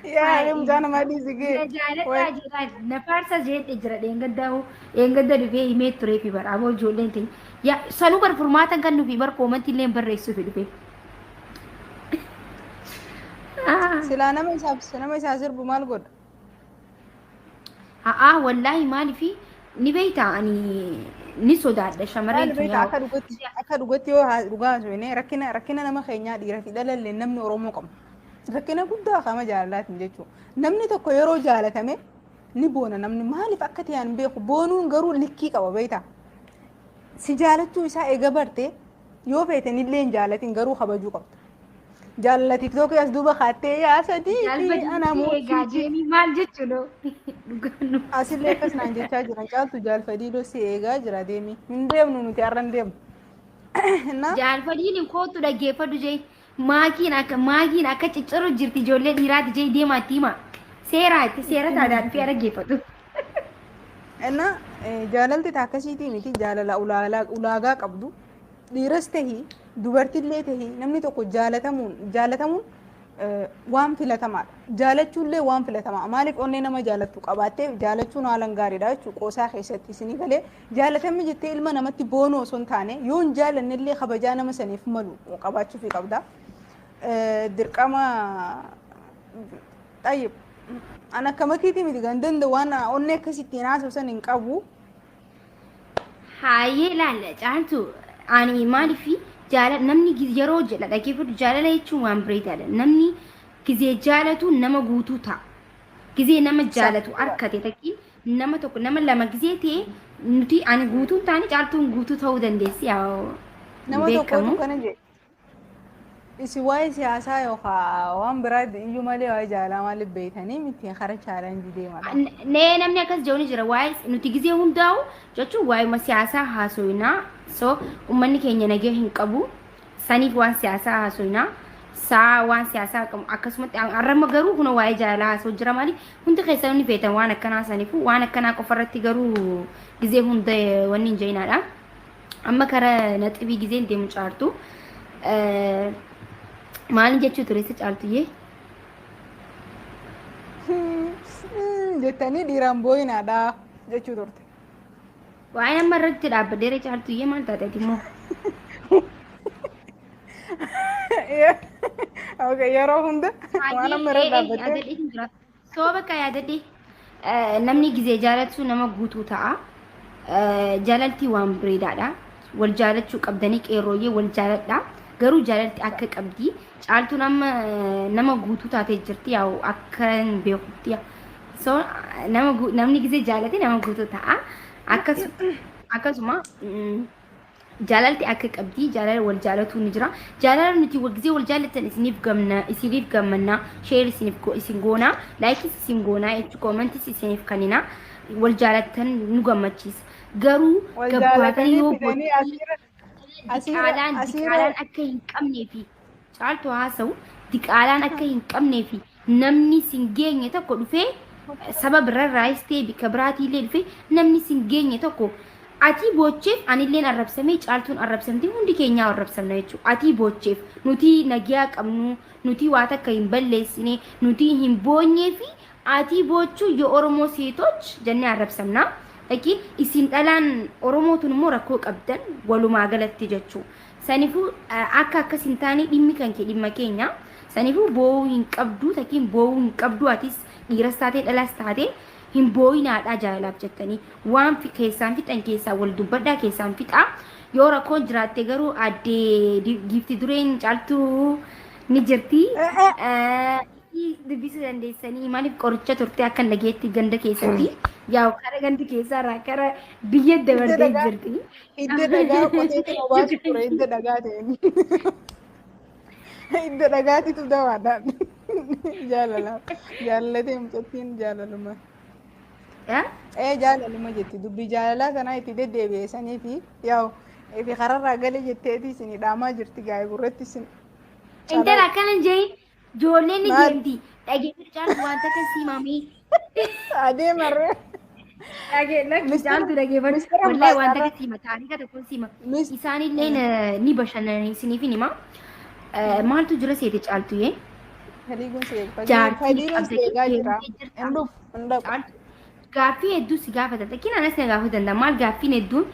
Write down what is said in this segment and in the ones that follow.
يا ريم أنا ما دي زقي جالت وي جالت نفارسة جيت إجرا دينغدا دفي ميت ريفي بر أبو جولين تين يا سانو بر فرماتا كان في بر كومنتي لين بر ريسو في دفي سلا أنا ما يسافر بمال قد والله مالي في نبيتا أني نسودا ده قال شمريت بيت ياو أكاد يو رجاج وينه ركنا نما خينيا دي رفيدا اللي نمني أرومكم ركنا قد خama جالات نجتو نمني تكو يرو جالتامي نبونا نمني مالي فكتي يعني بيخو بونون قرو لكي كوا بيتا si jaalattuu isaa eega barte yoo feeten illee hin jaalatin garuu kabajuu qabda. Jaalala tiktookii as duuba kaattee yaa sadii fi ana جالبدي إيجا mootiiti. جيمي مال جتشلو دقانو Asillee akkas naan jechaa jiran caaltu jaalfadii si eegaa jira deemi. Hin deemnu nuti har'a hin deemnu. Na jaalfadhiin kootu dhaggeeffadhu jee maakiin akka cicciru jirti ijoollee dhiiraati jee deemaatti hima seeraatti seera taadaan fi dhaggeeffadhu. na jaalalti akkasiitii miti jaalala ulaagaa qabdu. Dhiiras tahii dubartillee tahii namni tokko jaalatamuun waan filatamaadha. Jaalachuullee waan filatamaa. Maaliif onnee nama jaalattu qabaattee jaalachuun haalan gaariidha jechuudha. Qoosaa keessatti isinii galee jaalatamni jettee ilma namatti boonoo osoo hin taane yoo hin jaalannellee kabajaa nama saniif malu qabaachuufi qabda. Dirqama xayyib. Ana akka makiitii miti gandanda waan onnee akkasittiin haasofsan hin qabu. Haayee ilaalla caaltu ani maaliif namni yeroo jedha dhaggeeffadhu jaalala jechuun waan bareedaadha namni gizee jaalatu nama guutuu ta'a gizee nama jaalatu harkate takkiin nama tokko nama lama gizee ta'e nuti ani guutuun taane caaltuun guutuu ta'uu dandeessi yaa Nama tokkotu kana jedhe. Isi waa'ee siyaasaa yookaan waan biraa iyyuu malee waa'ee jaalala maaliif beeytanii miti kara chaalenjii deemadha. Nee namni akkas jedhu ni jira waa'ee nuti gizee hundaa'u jechuun waa'ee siyaasaa haasoinaa so uummanni keenya nagee hin qabu saniif waan siyaasaa haasoinaa saa waan siyaasaa qabu akkasumatti arrama garuu kun waa'ee jaalalaa haasoo jira maali hundi keessan ni beektan waan akkanaa saniif waan akkanaa qofarratti garuu gizee hunda wanni hin jeenaadha amma kara naxibii gizee hin deemu caartu maalin jechuu tureessa caaltuyyee jettanii dhiiraan boo'inaadha jechuu turte. waa'ee amma irratti dhaabbadeera caaltuyyee maal taateeti immoo yeroo hunda waan amma irra dhaabbattee. soo bakka yaadadhe namni gizee jaalatu nama guutuu ta'a jaalaltii waan bareedaadha wal jaalachuu qabdanii qeerrooyyee wal jaaladha garuu jaalalti akka qabdi caaltuu nama guutuu taatee jirti yaa akka hin beekutti so namni gizee jaalate nama guutuu ta'a akkasuma jaalalti akka qabdi jaalala wal jaalatu ni jira jaalala nuti gizee wal jaalatan isiniif gammanna sheer isin goona laayikis isin goona jechuu koomentis isiniif kannina wal jaalatan nu gammachiisa garuu gabbaatanii yoo diqaalaan akka hin qabnee fi caaltu haasa'u diqaalaan akka hin qabnee fi namni sin geenye tokko dhufee sababa irraayis ta'e bika biraatiillee dhufee namni sin geenye tokko ati boocheef anilleen arrabsamee caaltuun arrabsamte hundi keenyaa arrabsamna jechuudha. Ati boocheef nuti nagiyaa qabnu nuti waa takka hin balleessine nuti hin boonyee fi ati boochuu yoo Oromoo seetoch jennee arrabsamna. Lakin isin dhalaan Oromootuun immoo rakkoo qabdan walumaa galatti jechuudha. Sanifuu akka akkas hin taane dhimmi kan kee dhimma keenya. Sanifuu boo'uu hin qabdu takiin boo'uu hin qabdu atis dhiiras taatee dhalaas taatee hin boo'inaadhaa jaalalaaf jettanii waan keessaan fixan keessaa wal dubbadhaa keessaan fixaa yoo rakkoon jiraatte garuu addee giifti dureen caaltuu ni jirti. Dubbisuu dandeessanii maaliif qoricha turte akka dhageetti ganda keessatti yaa kara gandi keessaa irraa kara biyya dabartee jirti. Hidda dhagaa qoteetiin obaatu ture hidda dhagaa ta'een. Hidda dhagaatitu dawaadhaan jaalallatee mucattiin jaalaluma. Jaalaluma jetti dubbii jaalalaa sanaa itti deddeebi'eessanii fi yaa'u fi kararraa galee jetteeti isin dhaamaa jirti gaa'ee gurratti isin. Intala akkana jee ijoolleen ni deemti dhageeffatu caaltu wanta kan simamee. Adeemarree. Caaltu dhageeffatu wallahi wanta kan sima taarika tokkoon sima isaanillee ni bashannanii isiniif hima. maaltu jira seete caaltu yee Fadhiiguun si eega. jaartiin Fadhiiluun qabda si eegaa jira. deemtee jirta. Hin dhufu, hin dhaqu. Caaltu gaaffii hedduu si gaafatan takkiin anas na gaafatan danda'a maal gaaffiin hedduun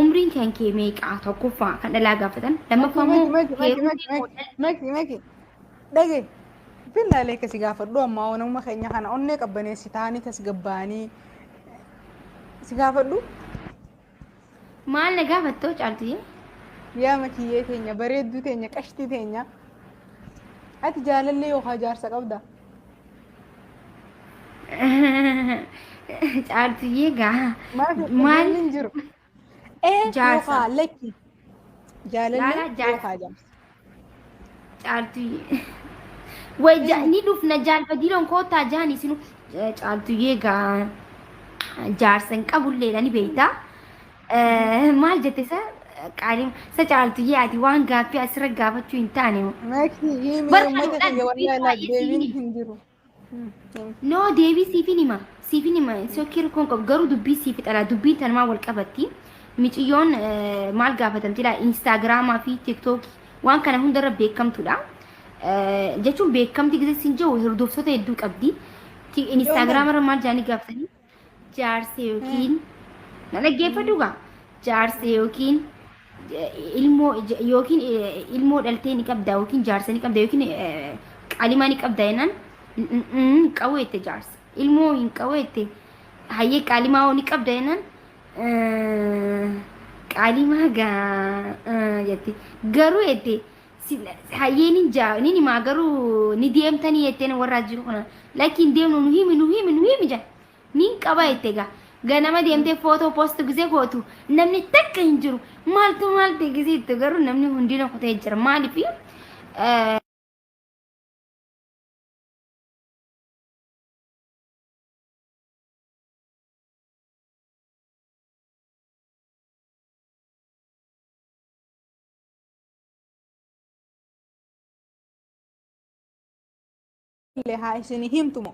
umriin kan kee meeqaa tokkoffaa kan dhalaa gaafatan lammaffaa immoo Maki. Dhage. Billaalee kasi gaafadhu ammaa onuma keenya kana onnee qabbaneessi taa'anii tasgabbaanii si gaafadhu. maal na gaafattoo caaltu yee Yaa makiyyee teenya bareedduu teenya qashtii teenya. Ati jaalallee yookaan jaarsa qabdaa? caaltu yee gaa Maal hin jiru? Jaarsa. Yookaan lakki. Jaalallee jaarsa. yookaan jaarsa. caaltu yee way ni dhufna jaalfadiiloon koottaa jahan isinu caaltu yee gaa jaarsa hin qabulleedha ni beektaa. Maal jette isa qaaliin isa caaltu yee ati waan gaaffii asirra gaafachuu hin taane Maki himi Barka uummata dhugdhaan kiyya dubbii wallaahi baay'ee deebiin siifini. hin jiru. no deebii siifin hima sokkii rakkoon qabu garuu dubbii siifi dhala dubbii tanumaa wal qabatti miciyyoon maal gaafatamtidha instaagiraamaa fi tiktookii waan kana hundarra beekamtudha jechuun beekamti gisee siin jiru hordoftoota hedduu qabdi instaagiraamarra maal jaanii gaafatanii jaarsa yookiin na dhaggeeffadhugaa jaarsa yookiin ilmoo dhaltee ni qabda yookiin jaarsa ni qabda yookiin qaalimaa ni qabda jennaan qabu jette jaarsa ilmoo hin qabu jette hayyee qaalimaa ni qabda jennaan qaalimaa jette garuu jette hayyee nin himaa garuu ni deemtanii jetteen warraa jiru kana lakkiin deemnu nu himi jan nin qaba jette gaa ganama deemtee footoo poostu gisee gootu namni takka hin jiru maaltu gisee itti garuu namni hundina kutee jira maaliif illee haa isinii himtumo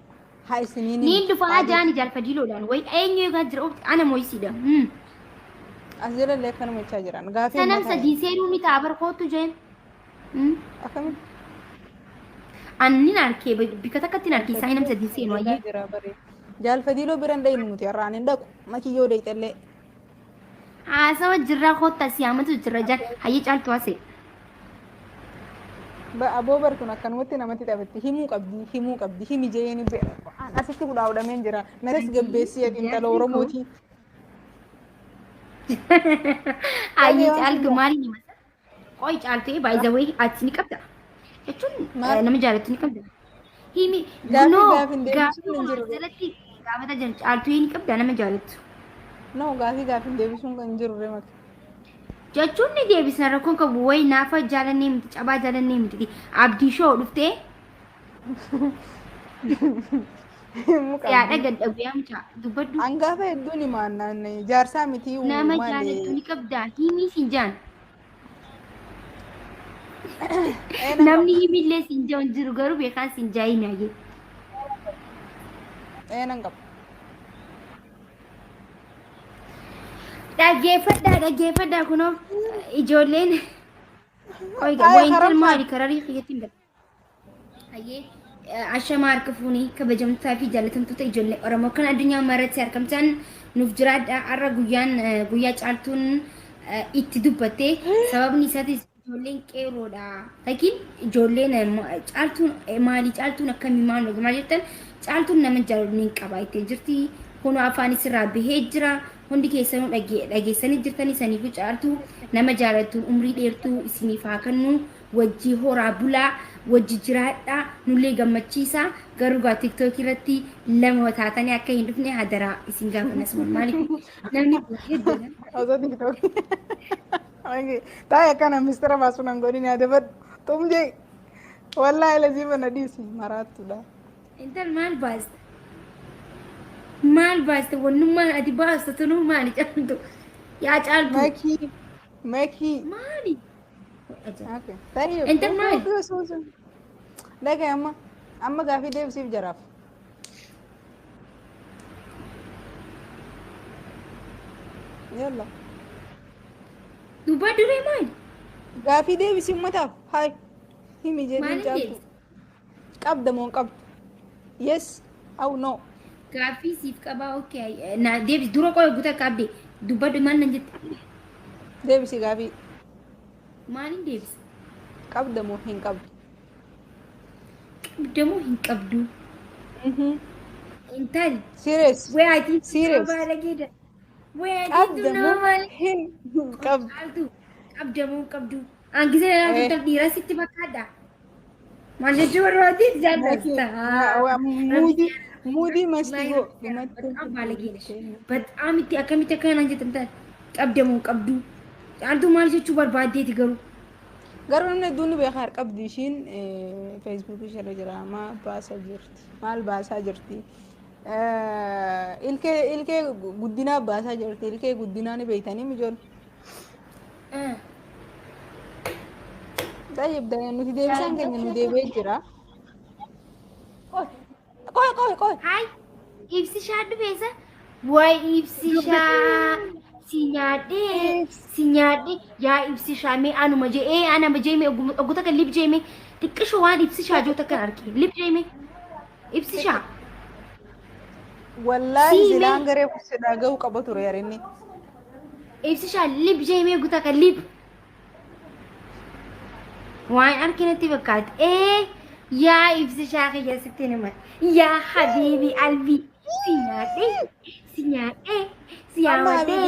haa isinii niin dhufaa jaani jaalfadiiloodhaan way eenyu eegaa jira ana moyisiidha as jirallee akkanuma jechaa jiran gaafii sanam ummataa sadii seenuu ni ta'a barkootu jeen akkamitti annin arkee bika takkatti hin arkee isaa nam sadii seenuu ayyee jira baree jaalfadiiloo biran dhayinu nuti irraan hin dhaqu makiyyoo dhayxallee haasawa jirraa koottaa siyaamatu jirra jaan hayyee caaltu haasee aboo bartuun akkanumatti namatti taphatti himuu qabdi himi jeeni asitti kudhaa hodhameen jira nares gabbeessii intala oromooti hayyee caaltu maaliin himata qoy caaltu baay'izawee ati ni qabda jechuun nama jaalatu ni qabda himi gaafin deebisuun hin jiru jalatti gaafata jiran caaltu ni qabda nama jaalatu no gaafin deebisuun kan jiru remati jechuun ni deebisna rakkoon qabu wayi naafa jaalannee miti cabaa jaalannee miti abdii shoo dhuftee yaadha gadhabu yaamcha dubbaddu hangaafa hedduun himaannaan jaarsaa miti nama jaalatu ni qabda himii siin jaan namni himillee siin jaan jiru garuu beekaan siin jaayin hayyee eenan qaba dhaggeeffadhaa kunoo ijoolleen wayiintal maali kararii xiyyatiin bada hayyee ashamaa harka fuunii kabajamtoota fi jaalatamtoota ijoollee oromoo kan addunyaa maratti argamtan nuuf jiraadha har'a guyyaa caaltuun itti dubbatte sababni isaatis ijoolleen qeeroodha lakin ijoolleen caaltuun maali caaltuun akkamii maal jettan caaltuun nama jaalatu ni qaba itti jirti kunoo afaan isirraa bahee jira hundi keessanuu dhageessanii jirtanii saniifu caaltu nama jaalattuun umrii dheertuu isiniif haa kennu wajjii horaa bulaa wajji jiraadhaa nullee gammachiisa garuu gaa tiktookii irratti lama taatanii akka hin dhufne hadaraa isin gaafannas maaliif namni osoo tiktookii taa'e akkana mistira baasuun an godhin yaadabadhu tumjee wallaahi laziifa na dhiisi maraattuudha intal maal baaste wannummaan ati baasta tunuu maali caaltu yaa caaltu makii maali intal maali dhagay amma gaafii deebisiif jaraaf yalla dubbaa duree maali gaafii deebisi ummataaf hay himi jedhiin Maalin caaltu qabda moo hin qabdu yes aw no gaaffii siif qabaa okay na deebis dura qoy guutaa qabde dubbadhu maal nan jette deebisi gaafii maalin deebis qabda moo hin qabdu qabdamoo hin qabdu intali serious wayaati Serious. baalageeda wayaati qabda moo normal hin qabdu qabdu qabdamoo qabdu an gisee laa dhiira sitti fakkaadha maal jechuu barbaadde jaallata ሙዲ መስቲጎ በጣም ባለጌ ነሽ በጣም እቲ አከሚተ ከና ጀተንታ ቀብደሙ ቀብዱ አንዱ ማልጀቹ በርባዴት ይገሩ ገሩነ ዱኒ በኻር ቀብዲሽን ፌስቡክ ሸረጅራማ ባሳ ጅርቲ ማል ባሳ ጅርቲ ኢልኬ ጉዲና ባሳ ጅርቲ ኢልኬ ጉዲናኒ በይታኒ ሚጆል طيب ده انه دي بسان كان انه دي بيجرا ቆይ ሃይ ኢብሲሻ ድቤሰ ወይ ኢብሲሻ ሲኛዴ ያ ኢብሲሻ ሜ አኑ መጄ አና መጄ ሜ ኦጉታ ከሊብ ጄሜ ጥቅሽ ዋን ኢብሲሻ ጆተ ከአርኪ ሊብ ጄሜ ኢብሲሻ ወላሂ ዝላንገሬ ኩስዳገው ቀበቱ ረያረኒ ኢብሲሻ ሊብ ጄሜ ኦጉታ ከሊብ ዋን አርኪነቲ በቃት يا إفسشاخ يا ستينما يا حبيبي قلبي سينادي سيامدي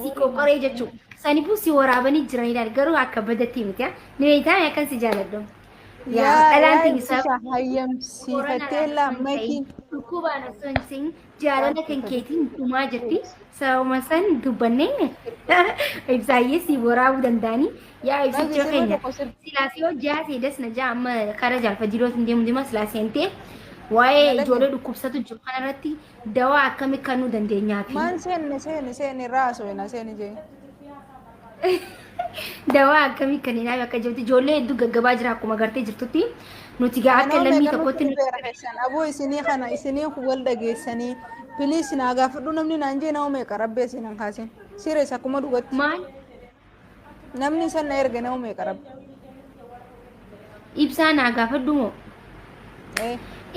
سيكو قري جتشو ساني بوسي ورابني جراني دار غرو akka badatti miti neeta ya kan si jaaladhu ya alanti isa hayyam sifatee lammaki kubana sonsin jaalala kan keetiin dhumaa jirti sababa san dubbanne ibsaayyee si waraabu danda'anii yaa ibsicha keenya silaasii hojjaa seedas na jaa amma kara jaalfajiroot hin deemu deema silaasii hin ta'e waa'ee ijoollee dhukkubsatu jiru kanarratti dawaa akkamii kennuu dandeenyaa fi maan seenne raasoo na seenne jee dawaa akkamii kenninaa akka jirti ijoollee hedduu gaggabaa jira akkuma gartee jirtutti nuti gaa akka lammii tokkotti aboo isinii kana isinii wal dhageessanii piliis naa gaafadhu namni naan jee nama meeqa rabbee isin hin kaasin sirees akkuma dhugatti maal namni san na erge nama meeqa rabbe ibsaa naa gaafadhu moo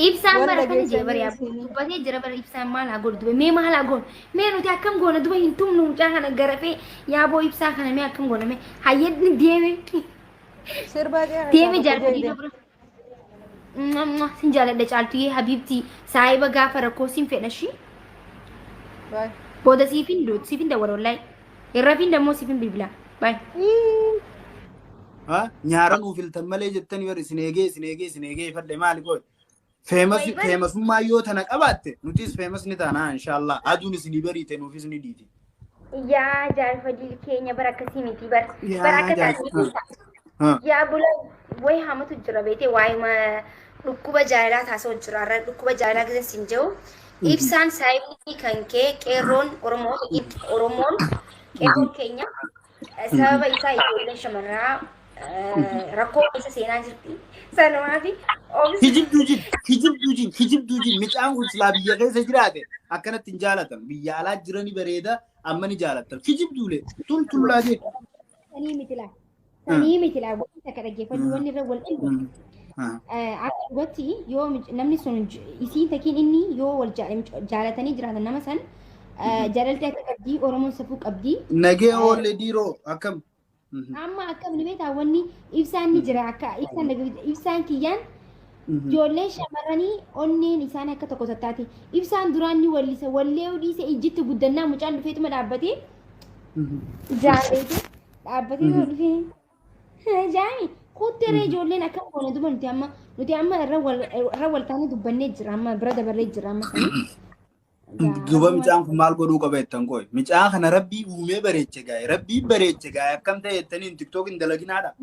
ibsaan bara kana jee bari dubbatee jira bara ibsaan maal haa godhu mee maal haa goonu mee nuti akkam goona duba hin tumnu mucaa kana garafee yaaboo ibsaa kana mee akkam goona mee hayyadni deeme deeme jaalladhi bira sin jaaladha caaltuu yee habiibti saahiba gaafa rakkoo sin fedhashi booda siifin dawwala wallahi irrafiin dammoo siifin bilbila baay nyaara nuuf iltan malee jettanii bar isin eegee fadhe maali qoy feemasummaa yoo tana qabaatte nutis feemas ni taana inshallah aduun isinii bariite nuufis ni diiti yaa jaalfadii keenya bara akkasii miti bara akkasii yaa bula way hamatu jira beete waa'ima dhukkuba jaalalaa taasoo jira irra dhukkuba jaalalaa keessa sin jiru ibsaan saayibni kan kee qeerroon oromoon qeerroon keenya sababa isaa ijoolleen shamarraa rakkoo keessa seenaa jirti sanumaafi kijibduujin micaan kun silaa biyya keessa jiraate akkanatti hin jaalatan biyya alaa jirani bareeda amma ni jaalatan kijibduule tultullaa jee sanii mitila wanta ka dhaggeeffadhu wanni irra wal dhibbu akka dhugatti yoo namni sun isiin takiin inni yoo wal jaalatanii jiraatan nama san jaalaltee akka qabdii oromoon safuu qabdii nagee oolle diiroo akkam amma akkam ni beektaa wanni ibsaan ni jira akka ibsaan kiyyaan ijoollee shamarranii onneen isaan akka tokko tattaate ibsaan duraan ni wallisa wallee dhiise ijjitti guddannaa mucaan dhufeetuma dhaabbatee jaalatee dhaabbatee dhufee jaami kuttere ijoolleen akkam goona duba nuti amma irra wal taanee dubbannee jira amma bira dabarree jira amma sanii duba micaan kun maal godhuu qaba jettan qoy micaa kana rabbii uumee bareeche gaa'e rabbii bareeche gaa'e akkam ta'e jettaniin tiktook hin dalaginaadha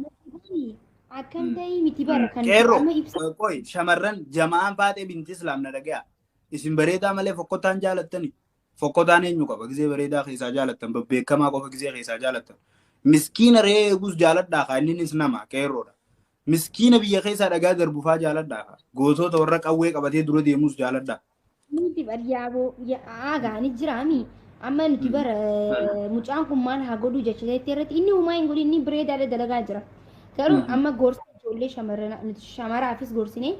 akkam ta'e miti bara kan qeerroo qoy shamarran jama'aan faatee binti islaam na dhagaya isin bareedaa malee fokkotaan jaalattani fokkotaan eenyu qaba gizee bareedaa keessaa jaalattan babbeekamaa qofa gizee keessaa jaalattan miskiina ree eegus jaaladhaa kaa inninis nama qeerroodha miskiina biyya keessaa dhagaa darbufaa jaaladhaa kaa gootota warra qawwee qabatee dura deemus jaaladhaa nuti baryaaboo aagaani jiraami amma nuti bara mucaan kun maal haa godhuu jecha irratti inni humaa hin godhin inni bareedaadha dalagaa jira garuu amma gorsa ijoollee shamaraafis gorsinee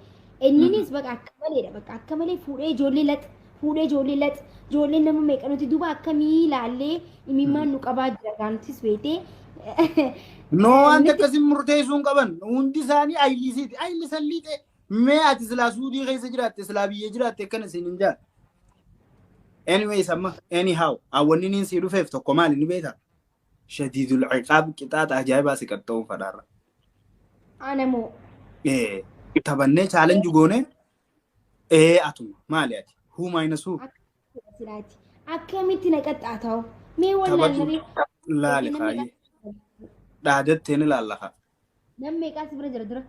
inninis bakka akka maleedha bakka akka malee fuudhee ijoollee lax ijoolleen nama meeqa nuti duuba akkamii ilaallee imimmaan nu qabaa jira gaanuttis beetee No wanta akkasii murteessuun qaban hundi isaanii ayilisiiti ayilisan liixee mee ati silaa suudii keessa jiraatte silaa biyyee jiraatte akkana isin hin jaan. Anyways amma anyhow awwanni niin sii dhufeef tokko maali ni beektaa? Shadiidul ciqaab qixaaxa ajaa'ibaa si qaxxa'uun fadhaarra. Anamoo. Taphannee chaalenji goone atuma maali ati? Huu maayinasuu? Akkamitti na qaxxaataa'u? Mee wallaalanii? Laali faayyee. Dhaadattee ni lallafa. Namni meeqaas bira jira dura?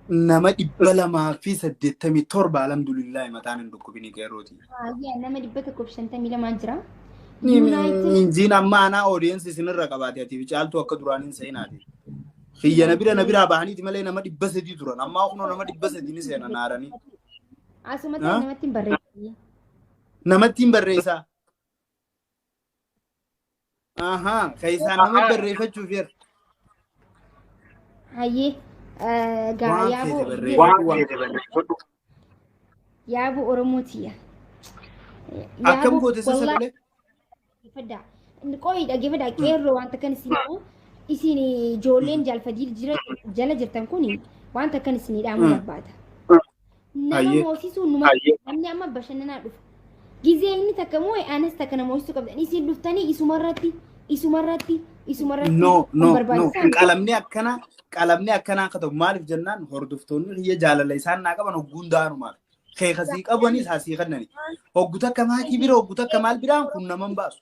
Nama 287 alhamdulillah mataan hin dhukkubini qeerrooti. Nama 152 jira. Injiin amma anaa audience isinirra qabaate ati caaltu akka duraaniin seenaati. Xiyya na bira bahaniiti malee nama 300 turan amma kunoo nama 300 ni seenan haaranii. Asumatti namatti hin barreessaa. Namatti hin barreessaa. Ahaa keessaa nama barreeffachuuf yer. Hayyee yaabuu Oromootiya. Akkam goote sassabalee? Qo'i dhaggeeffadhaa qeerroo wanta kan isin ijoolleen jaalfadii jala jirtan kun wanta kan isin dhaamu barbaada. Nama moosisuun namni amma bashannanaa dhufu. Gizee inni takka moo anas takka nama moosisuu qabdan isin dhuftanii isumarratti. No. Qalamni akkana akka ta'u maaliif jennaan hordoftoonni biyya jaalala isaan naa qaban hogguundaanu maal. Keekasii qabanis haasii kannani. Hogguta akka maatii bira hogguta akka maal biraan kun naman baasu.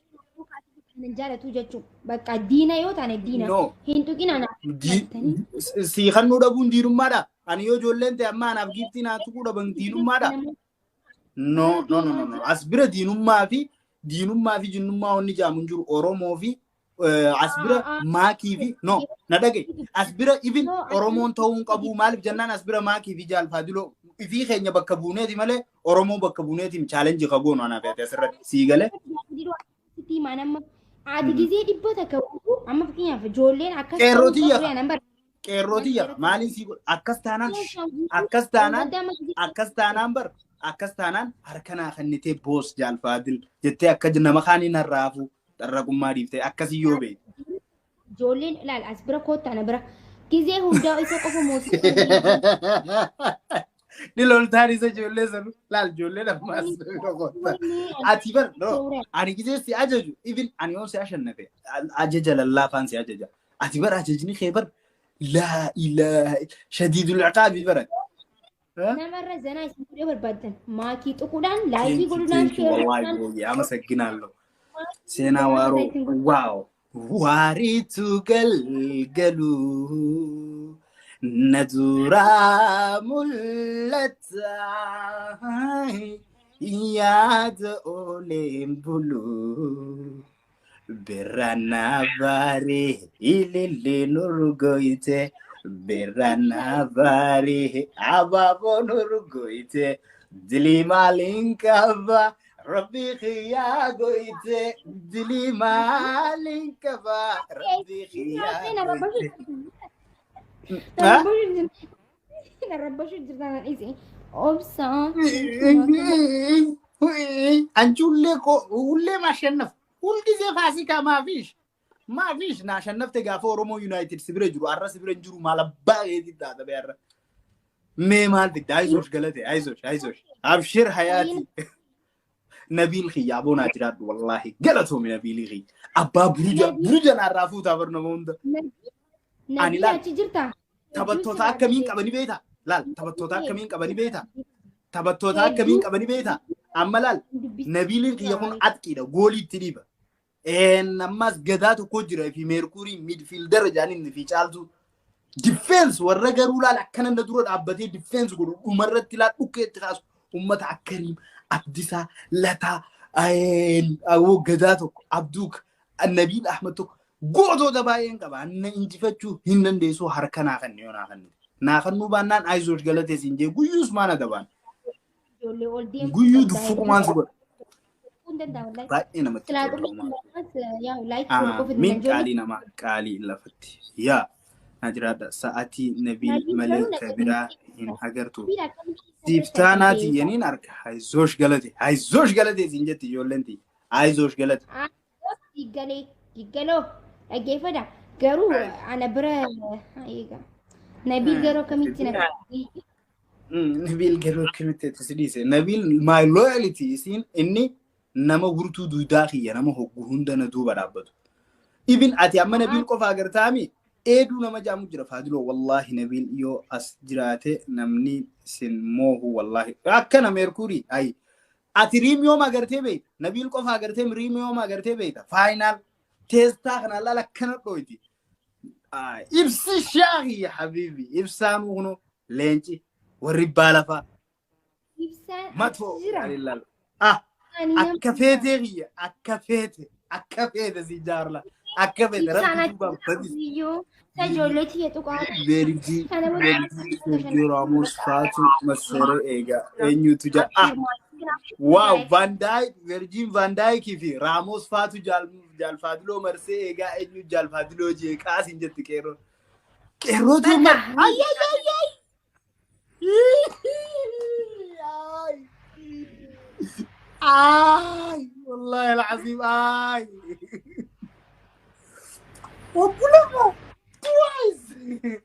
Jaalatu jechuun bakka diina yoo taane diina. Hin tuqinaan. Sii kannuu dhabuun diinummaadha. Ani yoo ijoolleen ta'e amma anaaf giiftii naa tuquu dhaban diinummaadha. No. As bira diinummaa fi jinnummaa wanni jaamu hin jiru Oromoo fi asbira maakii fi no na dhage asbira even Oromoon ta'uun qabu maaliif jennaan asbira maakii fi jaalfaadiloo ifii keenya bakka buuneeti malee Oromoo bakka buuneetiin chaalenji qabuun waan hafeete asirratti sii galee. Ati gizee dhibbota qabu amma fakkeenyaaf ijoolleen akkas qeerrootiyya maaliin sii akkas taanaan harkanaa kannitee boos jaalfaadil jettee akka nama kaaniin harraafu. Darraqummaa dhiiftee akkasii yoo beekte. Ijoolleen ilaal as bira koottaa bira gizee hundaa isa qofa moosii. Ni loltaan isa ijoollee sanu laal ijoolleen ammaas koottaa. Ati bar ani gizee si ajaju even ani yoo si ashannafe ajaja lallaafaan si ajaja. Ati bar ajajni kee bar laa ilaaha shadiidul ciqaabii barat. Namarra zanaa isin fuudhee barbaaddan maakii xuquudhaan laayivii godhuudhaan sheeruu. Amasagginaalloo. Sena waro wow waritu galgalu nadura mulata yad olembulu berana bare ilele nurgoite berana bare ababo nurgoite dilimalinka Rabbi khiya goite dili malink ba Rabbi khiya Narabashu jirtan isi obsa anjulle ko ulle mashanaf ul gize fasika mafish na shanafte gafo Oromo United sibire jiru arra sibire jiru malabba edida da bayarra me mal de aizosh galate aizosh abshir hayati Nabil Khiyabona jirad wallahi galatu min Nabil Khi abba buruja na rafu tabar na monda ani la tabattota akkamin qabani beeta lal tabattota akkamin qabani beeta amma lal Nabil Khi yakun atqida gooli tidiba nammas gadaatu ko jira fi Mercury midfielder jaanin fi caaltu defense warra garuu lal akkana na dura dhaabbatee defense godhu umarratti lal dhukkeetti kaasu ummata akkarim Abdisa lata awo gadato abduk annabi ahmad to godo da bayen qaba anna injifachu hindan deeso harkana kan yona kan na kanu banan aizosh galate sinje guyus mana daban guyu du fukuman su ina mata min qali nama qali lafati ya Ajiraadha sa'aatii nabii Nabil malee garuu ka laga biraa miti. hin agartu. Nabil akkamitti isa Siiftaanaati keessa yaniin arga. Hayzoosh galate siin jetti ijoolleen ti. Hayzoosh galate. Giggaloo dhaggeeffadha. Garuu ana bira eega. Nabil garuu akkamitti na Nabil garuu akkamitti si dhiise. Nabil my loyalty isiin inni nama gurtuu duudaa kiyya nama hoggu hunda na duuba dhaabbatu. Ibin ati amma Nabil qofa agartaami. Eeduu nama jaamu jira Faadiloo wallahi Nabil yoo as jiraate namni sin moohu wallahi akkana Merkurii ayi ati riimiyoom agartee beeyta Nabil qofa agartee riimiyoom agartee beeyta faayinaal teestaa kana laala akkana dhoyti ibsi shaahi ya habibi ibsaanuu kuno leenci warri baalafa matoo alilal akka feetee kiyya akka feete si jaarla akka feete rabbi duuba badis Tajoleti ya tuqaa. Verdi Sergio Ramos Fatu Masere ega eenyutu ja'a wow Van Dijk Virgin van Dijk fi Ramos Fatu jal Fadilo Marse ega eenyu jal Fadilo je qaasin jetti qeerroo tu mar ay wallahi alazim ay وبلغ twice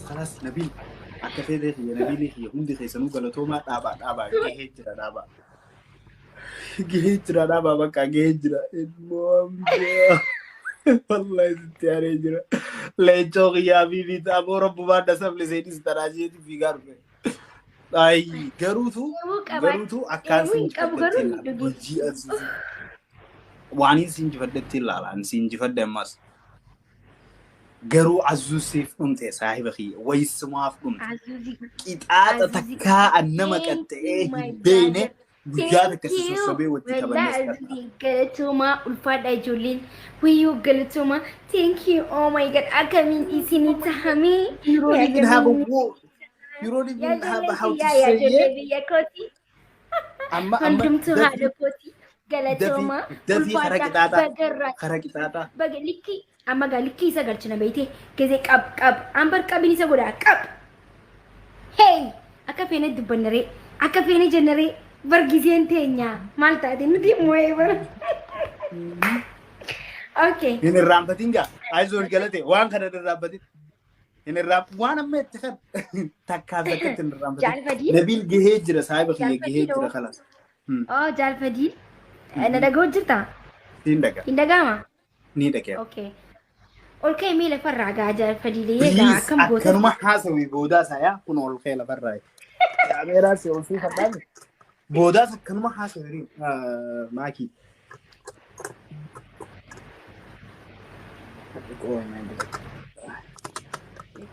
خلاص نبيل أكفي ذي يا نبيل هي هم دي خيسنو قالتوا ما دابا جهجرة دابا بقى جهجرة المهم والله ستياري جرا ليجوغ يا بيبي تابو رب ما دسم لسيدي ستراجي في غرفة ay garuutu akkaan siin jifadhetti hojii asii waaniin siin jifadhetti ilaalaan siin jifadhe ammas garuu azuusiif dhumte saahiba kiyya wayisumaaf dhumte qixaaxa takkaa annama qaxxee hin beeyne guyyaa takka si sossobee wajji tabannees galatoomaa ulfaadha ijoolleen wayyoo galatoomaa thank you oh my god akkamiin isinii tahamee you don't even have how to say it. Amma hundumtu haadha kooti galatooma karakitaata bagaliki amma galiki isa galchina beeyte geze qab ambar qabin isa godha qab hey akka feene dubbannare akka feene jennare bargizeen teenya maal taate nuti moo'ee bar okay hin irraanfatinga ayzoon galate waan kana irraanfatin in الراب وانا متخد تكاد كنت الراب نبيل جهيجرة صاحب خليه جهيجرة خلاص جال فديل انا دغو جرتا تندغا ما نيدك اوكي اوكي ميله فرع جال فديل يغا كم بوتا كانوا ما حاسوي بودا سايا كنوا الخيل فرع يا ميرا سيوسي فرع بودا كانوا ما حاسوي ماكي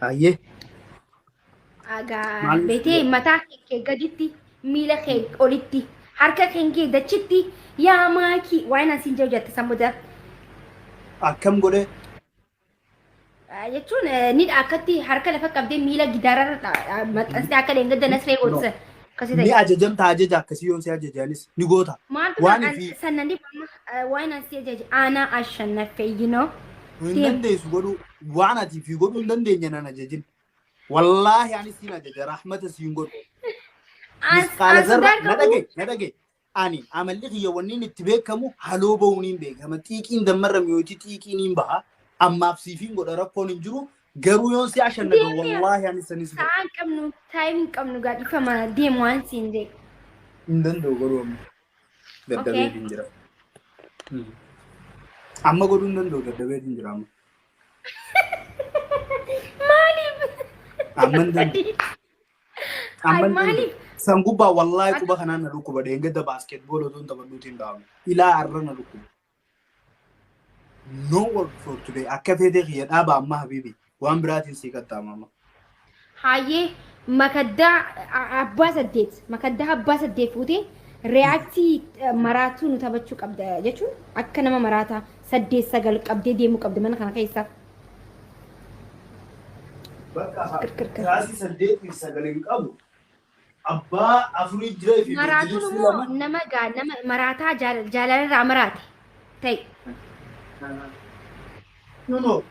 Aye. Aga bete mata ke gaditti mila ke olitti harka kenge dachitti ya maki waina sinja jatta samuda akkam gode jechuun ni akkatti harka lafa qabdee miila gidaararra maxxansi akka leengadda nasree godsa kasita ni ajajamta ajaja akkasii yoon si ajajanis ni goota waan fi sannan waina si ajaja ana ashannafe you know dandeessu godhu waan ati fi godhu dandeenya nan ajajin wallahi ani siin ajaja rahmata siin godhu misqaala zarra na dhage ani amalli kiyya wanniin itti beekamu haloo ba'uuniin beekama xiiqiin dammarra miyooti xiiqiiniin baha ammaaf siifiin godha rakkoon hin jiru garuu yoon si ashannaka wallahi ani sanis ta'an qabnu taayimin qabnu gaadhifama deemu waan siin jee hin danda'u godhu amma daddabee hin jira amma godhuun danda'u daddabee hin jira amma amman maaliif sangubbaa wallahi quba kanaan na dhukkuba dheengadda baaskeetbool otoon taphadhuutiin dhaamu ilaa arra na dhukkuba no work for today akka feetee kiyya dhaaba amma habibi waan biraatiin sii qaxxaamama hayyee makaddaa abbaa saddeet fuutee reaaktii maraatuu nu taphachuu qabda jechuun akka nama maraataa 8-9 qabdee deemuu qabda mana kana keessa. Bakka kaasii 8-9 qabu Abbaa afurii jira fi Maraatuun immoo nama maraataa jaalalarraa maraate ta'e. No.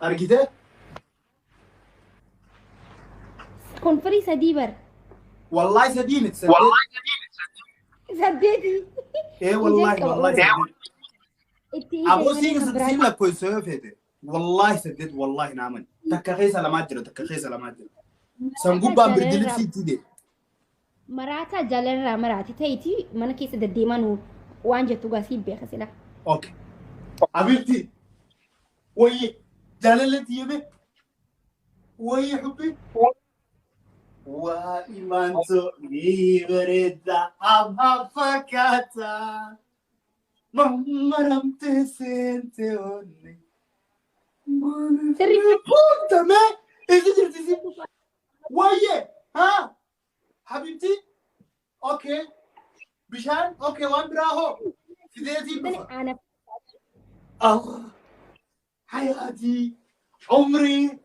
Argite? Kun firii sadii bar. Wallahi sadii miti Saddeeti. wallahi. Abo siin lakkoofsa yoo feete. Wallahi saddeet wallahi naaman. Takka keessa lamaa jira. San gubbaan birdilipsii itti Maraataa jaalalarraa maraate ta'eeti mana keessa deddeeman waan jettu gaasii beeka sila. Okay. Abirti. Wayye. Jaalalatti yeme. Wayye hubbi. Imanto ni bereda amma fakata. Mammaramte sente onne. Sirriitti. Puta me. Isi jirti. Wayye. Ha? Habibti? Okay. Bishan? Okay, one braho. Fideti. Ana. الله حياتي عمري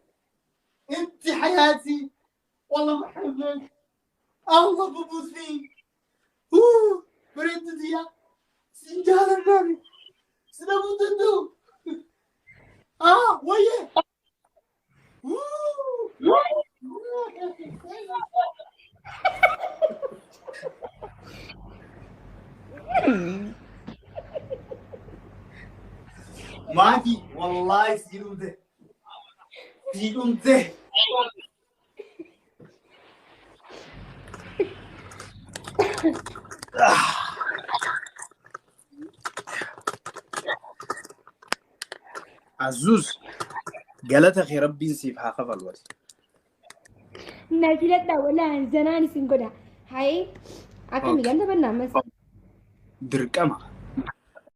انت حياتي والله بحبك الله ببوس فيك بريد ديا سنجال النبي سنبوت النو ويه ما في والله سيلوم ده عزوز قالتك يا ربي نسيب حاقف الوقت نازلتنا ولا زناني سنقولها هاي أكمل أنت برنامج دركمها